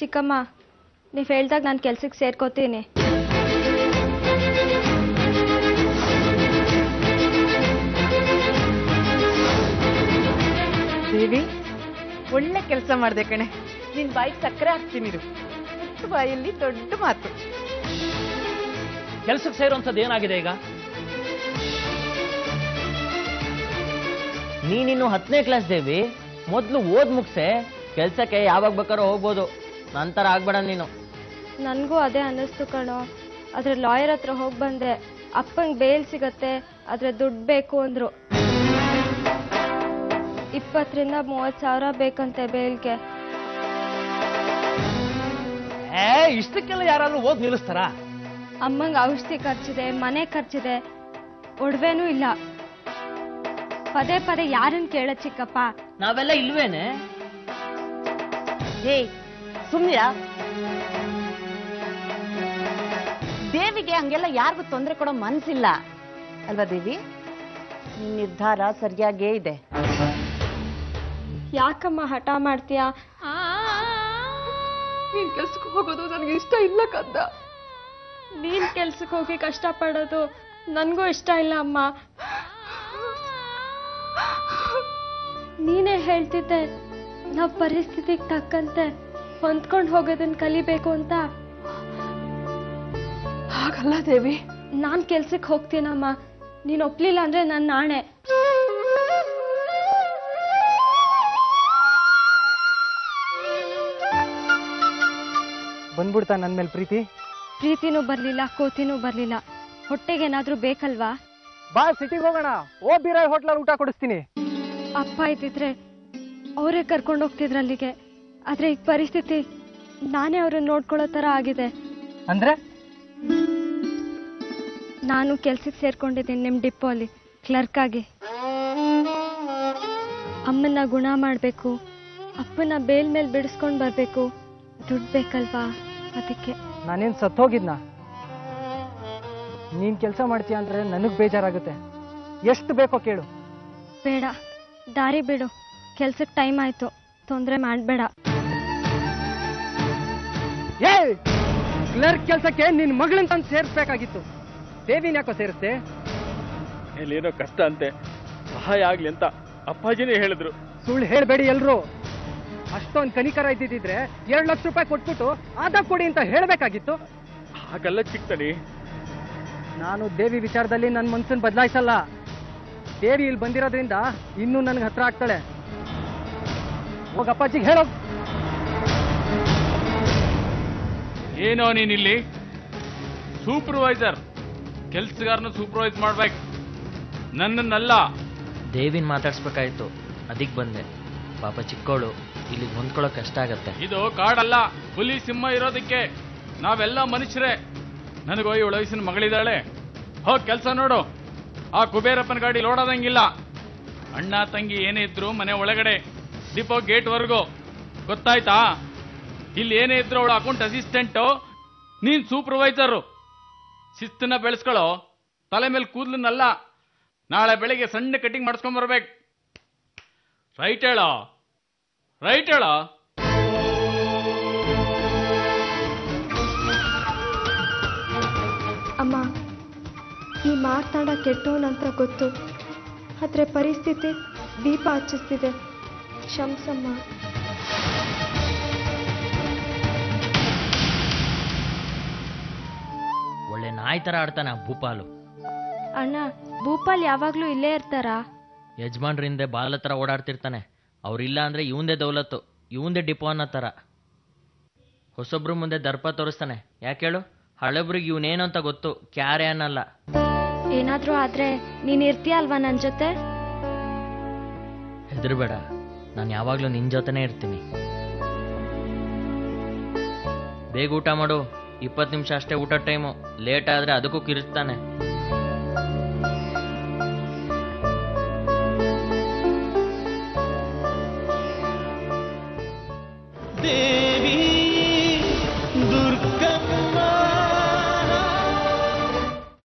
ಚಿಕ್ಕಮ್ಮ, ನೀವು ಹೇಳ್ದಾಗ ನಾನು ಕೆಲ್ಸಕ್ಕೆ ಸೇರ್ಕೋತೀನಿ. ದೇವಿ, ಒಳ್ಳೆ ಕೆಲಸ ಮಾಡ್ದೆ ಕಣೆ. ನಿನ್ ಬಾಯಿಗೆ ಸಕ್ಕರೆ ಹಾಕ್ತೀನಿ. ಚಿಕ್ಕ ಬಾಯಲ್ಲಿ ದೊಡ್ಡ ಮಾತು. ಕೆಲ್ಸಕ್ಕೆ ಸೇರುವಂಥದ್ದು ಏನಾಗಿದೆ ಈಗ? ನೀನಿನ್ನು 10ನೇ ಕ್ಲಾಸ್ ದೇವಿ. ಮೊದಲು ಓದ್ ಮುಗ್ಸೆ, ಕೆಲ್ಸಕ್ಕೆ ಯಾವಾಗ ಬೇಕಾದ್ರೂ ಹೋಗ್ಬೋದು. ನಂತರ ಆಗ್ಬೇಡ ನೀನು. ನನಗೂ ಅದೇ ಅನ್ನಿಸ್ತು ಕಣೋ. ಆದರೆ ಲಾಯರ್ ಹತ್ರ ಹೋಗಿ ಬಂದೆ, ಅಪ್ಪಂಗೆ ಬೇಲ್ ಸಿಗತ್ತೆ, ಆದರೆ ದುಡ್ಡು ಬೇಕು ಅಂದರು. 20,000 ರಿಂದ 30,000 ಬೇಕಂತೆ ಬೇಲ್ಗೆ. ಇಷ್ಟಕ್ಕೆಲ್ಲ ಯಾರಾದ್ರೂ ಓದ್ ನಿಲ್ಲಿಸ್ತಾರ? ಅಮ್ಮಂಗೆ ಔಷಧಿ ಖರ್ಚಿದೆ, ಮನೆ ಖರ್ಚಿದೆ, ಒಡವೆನೂ ಇಲ್ಲ. ಪದೇ ಪದೇ ಯಾರನ್ನ ಕೇಳ ಚಿಕ್ಕಪ್ಪ? ನಾವೆಲ್ಲ ಇಲ್ವೇನೆ? ಸುಮ್ನಿರ. ದೇವಿಗೆ ಹಂಗೆಲ್ಲ ಯಾರಿಗೂ ತೊಂದರೆ ಕೊಡೋ ಮನ್ಸಿಲ್ಲ ಅಲ್ವಾ ದೇವಿ? ನಿನ್ ನಿರ್ಧಾರ ಸರಿಯಾಗೇ ಇದೆ. ಯಾಕಮ್ಮ ಹಠ ಮಾಡ್ತೀಯಾ? ನೀನ್ ಕೆಲ್ಸಕ್ಕೆ ಹೋಗೋದು ನನಗೆ ಇಷ್ಟ ಇಲ್ಲ ಕಂದ. ನೀನ್ ಕೆಲ್ಸಕ್ಕೆ ಹೋಗಿ ಕಷ್ಟಪಡೋದು ನನಗೂ ಇಷ್ಟ ಇಲ್ಲ ಅಮ್ಮ. ನೀನೇ ಹೇಳ್ತಿದ್ದೆ ನಾವು ಪರಿಸ್ಥಿತಿಗೆ ತಕ್ಕಂತೆ ಹೊಂದ್ಕೊಂಡು ಹೋಗೋದನ್ನ ಕಲಿಬೇಕು ಅಂತ. ಹಾಗಲ್ಲ ದೇವಿ. ನಾನ್ ಕೆಲ್ಸಕ್ಕೆ ಹೋಗ್ತೀನಮ್ಮ, ನೀನ್ ಒಪ್ಲಿಲ್ಲ ಅಂದ್ರೆ ನನ್ನ ನಾಣೆ. ಬಂದ್ಬಿಡ್ತಾ ನನ್ ಮೇಲೆ ಪ್ರೀತಿ? ಪ್ರೀತಿನೂ ಬರ್ಲಿಲ್ಲ, ಕೋತಿನೂ ಬರ್ಲಿಲ್ಲ. ಹೊಟ್ಟೆಗೇನಾದ್ರೂ ಬೇಕಲ್ವಾ? ಬಾ ಸಿಟಿಗೆ ಹೋಗೋಣ. ಓ ಬಿರಾಯ್ ಹೋಟ್ಲಲ್ಲಿ ಊಟ ಕೊಡಿಸ್ತೀನಿ. ಅಪ್ಪ ಇದ್ದಿದ್ರೆ ಅವರೇ ಕರ್ಕೊಂಡು ಹೋಗ್ತಿದ್ರು ಅಲ್ಲಿಗೆ. ಆದ್ರೆ ಈಗ ಪರಿಸ್ಥಿತಿ ನಾನೇ ಅವ್ರನ್ನ ನೋಡ್ಕೊಳ್ಳೋ ತರ ಆಗಿದೆ. ಅಂದ್ರೆ ನಾನು ಕೆಲ್ಸಕ್ಕೆ ಸೇರ್ಕೊಂಡಿದ್ದೀನಿ ನಿಮ್ ಡಿಪೋ ಅಲ್ಲಿ ಕ್ಲರ್ಕ್ ಆಗಿ. ಅಮ್ಮನ್ನ ಗುಣ ಮಾಡ್ಬೇಕು, ಅಪ್ಪನ ಬೇಲ್ ಮೇಲೆ ಬಿಡಿಸ್ಕೊಂಡ್ ಬರ್ಬೇಕು. ದುಡ್ಡು ಬೇಕಲ್ವಾ, ಅದಕ್ಕೆ. ನಾನೇನ್ ಸತ್ತೋಗಿದ್ನ? ನೀನ್ ಕೆಲಸ ಮಾಡ್ತೀಯ ಅಂದ್ರೆ ನನಗ್ ಬೇಜಾರಾಗುತ್ತೆ. ಎಷ್ಟು ಬೇಕೋ ಕೇಳು. ಬೇಡ, ದಾರಿ ಬಿಡು. ಕೆಲ್ಸಕ್ಕೆ ಟೈಮ್ ಆಯ್ತು, ತೊಂದರೆ ಮಾಡ್ಬೇಡ. ಕ್ಲರ್ಕ್ ಕೆಲ್ಸಕ್ಕೆ ನಿನ್ ಮಗಳಂತ ಸೇರಿಸ್ಬೇಕಾಗಿತ್ತು. ದೇವಿನ ಯಾಕೋ ಸೇರಿಸ್ತೆ? ಏನೋ ಕಷ್ಟ ಅಂತೆ, ಸಹಾಯ ಆಗ್ಲಿ ಅಂತ ಅಪ್ಪಾಜಿನೇ ಹೇಳಿದ್ರು. ಸುಳ್ಳು ಹೇಳ್ಬೇಡಿ ಎಲ್ರು. ಅಷ್ಟೊಂದು ಕನಿಕರ ಇದ್ದಿದ್ರೆ 2 ಲಕ್ಷ ರೂಪಾಯಿ ಕೊಟ್ಬಿಟ್ಟು ಆದ ಕೊಡಿ ಅಂತ ಹೇಳ್ಬೇಕಾಗಿತ್ತು. ಹಾಗಲ್ಲ ಚಿಕ್ಕನಿ. ನಾನು ದೇವಿ ವಿಚಾರದಲ್ಲಿ ನನ್ನ ಮನ್ಸನ್ನು ಬದಲಾಯಿಸಲ್ಲ. ದೇವಿ ಇಲ್ಲಿ ಬಂದಿರೋದ್ರಿಂದ ಇನ್ನೂ ನನ್ಗೆ ಹತ್ರ ಆಗ್ತಾಳೆ. ಹೋಗಪ್ಪಾಜಿಗೆ ಹೇಳೋ. ಏನೋ ನೀನಿಲ್ಲಿ ಸೂಪರ್ವೈಸರ್, ಕೆಲ್ಸಗಾರನ ಸೂಪರ್ವೈಸ್ ಮಾಡ್ಬೇಕು, ನನ್ನನ್ನಲ್ಲ. ದೇವಿನ್ ಮಾತಾಡ್ಸ್ಬೇಕಾಯ್ತು, ಅದಕ್ಕೆ ಬಂದೆ. ಪಾಪ ಚಿಕ್ಕವಳು, ಇಲ್ಲಿಗೆ ಹೊಂದ್ಕೊಳ್ಳೋ ಕಷ್ಟ ಆಗತ್ತೆ. ಇದು ಕಾಡಲ್ಲ, ಹುಲಿ ಸಿಂಹ ಇರೋದಕ್ಕೆ. ನಾವೆಲ್ಲ ಮನುಷ್ಯರೇ. ನನಗೋ 7 ವಯಸ್ಸಿನ ಮಗಳಿದ್ದಾಳೆ. ಹೋಗ್ ಕೆಲಸ ನೋಡು. ಆ ಕುಬೇರಪ್ಪನ ಗಾಡಿ ಲೋಡೋದಂಗಿಲ್ಲ. ಅಣ್ಣ ತಂಗಿ ಏನೇ ಇದ್ರು ಮನೆ ಒಳಗಡೆ, ಡಿಪೋ ಗೇಟ್ ವರ್ಗು. ಗೊತ್ತಾಯ್ತಾ? ಇಲ್ಲಿ ಏನೇ ಇದ್ರು ಅವಳು ಅಕೌಂಟ್ ಅಸಿಸ್ಟೆಂಟು, ನೀನ್ ಸೂಪರ್ವೈಸರು. ಶಿಸ್ತನ್ನ ಬೆಳೆಸ್ಕೊಳ್ಳೋ, ತಲೆ ಮೇಲೆ ಕೂದಲನ್ನಲ್ಲ. ನಾಳೆ ಬೆಳಿಗ್ಗೆ ಸಣ್ಣ ಕಟಿಂಗ್ ಮಾಡಿಸ್ಕೊಂಡ್ ಬರ್ಬೇಕು. ರೈಟ್ ಹೇಳೋ, ರೈಟ್ ಹೇಳೋ. ಅಮ್ಮ, ಈ ಮಾತಾಡ ಕೆಟ್ಟವನಂತ ಗೊತ್ತು, ಆದ್ರೆ ಪರಿಸ್ಥಿತಿ ದೀಪ ಹಚ್ಚಿಸ್ತಿದೆ. ಕ್ಷಮಿಸಮ್ಮ. ಒಳ್ಳೆ ನಾಯಿ ತರ ಆಡ್ತಾನ ಭೂಪಾಲು. ಅಣ್ಣ, ಭೂಪಾಲ್ ಯಾವಾಗ್ಲೂ ಇಲ್ಲೇ ಇರ್ತಾರಾ? ಯಜಮಾನ್ರ ಹಿಂದೆ ಬಾಲ ತರ ಓಡಾಡ್ತಿರ್ತಾನೆ. ಅವ್ರಿಲ್ಲ ಅಂದ್ರೆ ಇವಂದೇ ದೌಲತ್ತು, ಇವಂದೇ ಡಿಪೋ ಅನ್ನೋ ತರ. ಹೊಸೊಬ್ರು ಮುಂದೆ ದರ್ಪ ತೋರಿಸ್ತಾನೆ. ಯಾಕೇಳು? ಹಳಬ್ರಿಗೆ ಇವನೇನು ಅಂತ ಗೊತ್ತು, ಕ್ಯಾರೆ ಅನ್ನಲ್ಲ. ಏನಾದ್ರೂ ಆದ್ರೆ ನೀನ್ ಇರ್ತೀಯ ಅಲ್ವಾ ನನ್ ಜೊತೆ? ಹೆದರ್ಬೇಡ, ನಾನು ಯಾವಾಗ್ಲೂ ನಿನ್ ಜೊತೆನೇ ಇರ್ತೀನಿ. ಬೇಗ ಊಟ ಮಾಡು, 20 ನಿಮಿಷ ಅಷ್ಟೇ ಊಟ ಟೈಮು. ಲೇಟ್ ಆದ್ರೆ ಅದಕ್ಕೂ ಕಿರಿಸ್ತಾನೆ.